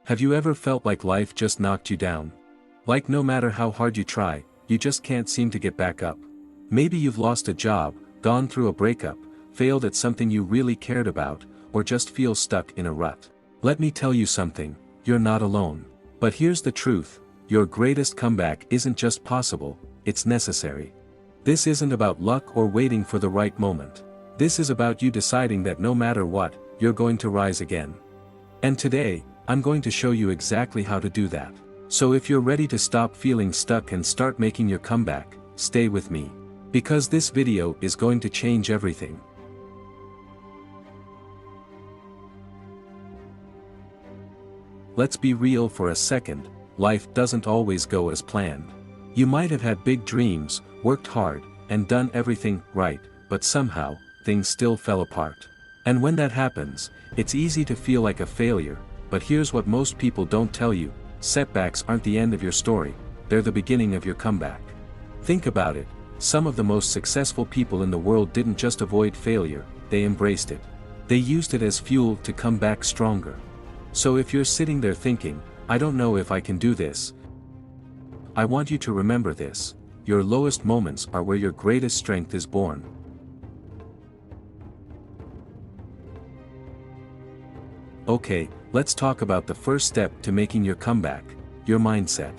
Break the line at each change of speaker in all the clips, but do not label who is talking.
Have you ever felt like life just knocked you down? Like no matter how hard you try, you just can't seem to get back up. Maybe you've lost a job, gone through a breakup, failed at something you really cared about, or just feel stuck in a rut. Let me tell you something, you're not alone. But here's the truth, your greatest comeback isn't just possible, it's necessary. This isn't about luck or waiting for the right moment. This is about you deciding that no matter what, you're going to rise again. And today, I'm going to show you exactly how to do that. So if you're ready to stop feeling stuck and start making your comeback, stay with me. Because this video is going to change everything. Let's be real for a second, life doesn't always go as planned. You might have had big dreams, worked hard, and done everything right, but somehow, things still fell apart. And when that happens, it's easy to feel like a failure, but here's what most people don't tell you, setbacks aren't the end of your story, they're the beginning of your comeback. Think about it, some of the most successful people in the world didn't just avoid failure, they embraced it. They used it as fuel to come back stronger. So if you're sitting there thinking, I don't know if I can do this, I want you to remember this, your lowest moments are where your greatest strength is born. Okay, let's talk about the first step to making your comeback, your mindset.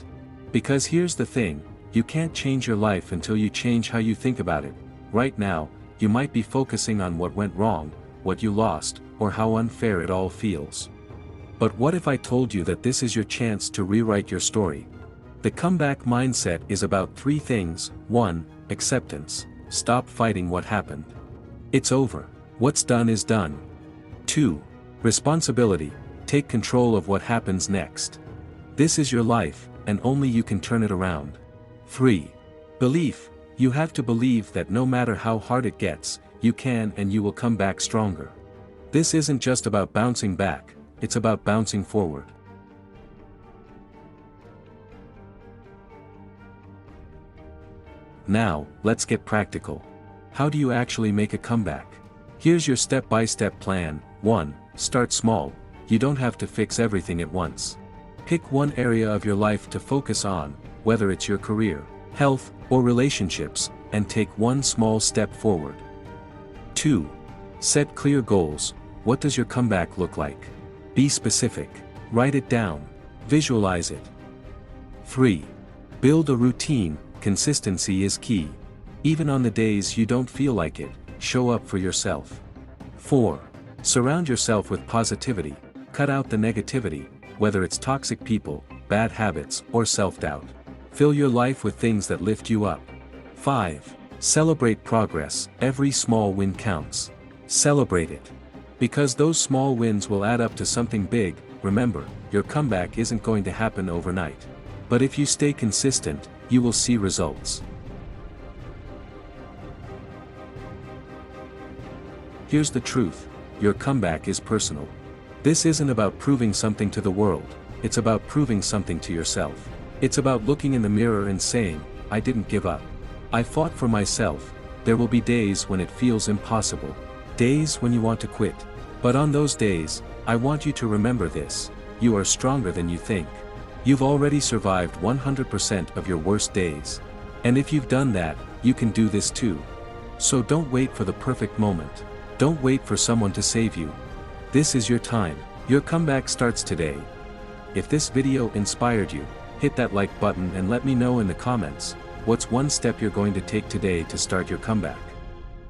Because here's the thing, you can't change your life until you change how you think about it. Right now, you might be focusing on what went wrong, what you lost, or how unfair it all feels. But what if I told you that this is your chance to rewrite your story? The comeback mindset is about three things. 1. Acceptance. Stop fighting what happened. It's over. What's done is done. 2. Responsibility. Take control of what happens next. This is your life, and only you can turn it around. 3. Belief. You have to believe that no matter how hard it gets, you can and you will come back stronger. This isn't just about bouncing back, it's about bouncing forward. Now, let's get practical. How do you actually make a comeback? Here's your step-by-step plan. 1. Start small. You don't have to fix everything at once. Pick one area of your life to focus on, whether it's your career, health, or relationships, and take one small step forward. 2. Set clear goals. What does your comeback look like? Be specific. Write it down. Visualize it. 3. Build a routine. Consistency is key. Even on the days you don't feel like it, show up for yourself. 4. Surround yourself with positivity. Cut out the negativity, whether it's toxic people, bad habits, or self-doubt. Fill your life with things that lift you up. 5. Celebrate progress. Every small win counts. Celebrate it. Because those small wins will add up to something big. Remember, your comeback isn't going to happen overnight. But if you stay consistent, you will see results. Here's the truth, your comeback is personal. This isn't about proving something to the world, it's about proving something to yourself. It's about looking in the mirror and saying, I didn't give up. I fought for myself. There will be days when it feels impossible. Days when you want to quit. But on those days, I want you to remember this, you are stronger than you think. You've already survived 100% of your worst days. And if you've done that, you can do this too. So don't wait for the perfect moment. Don't wait for someone to save you. This is your time. Your comeback starts today. If this video inspired you, hit that like button and let me know in the comments, what's one step you're going to take today to start your comeback.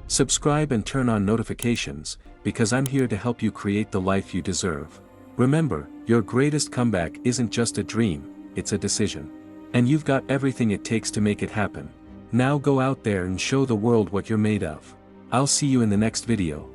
Subscribe and turn on notifications, because I'm here to help you create the life you deserve. Remember, your greatest comeback isn't just a dream, it's a decision. And you've got everything it takes to make it happen. Now go out there and show the world what you're made of. I'll see you in the next video.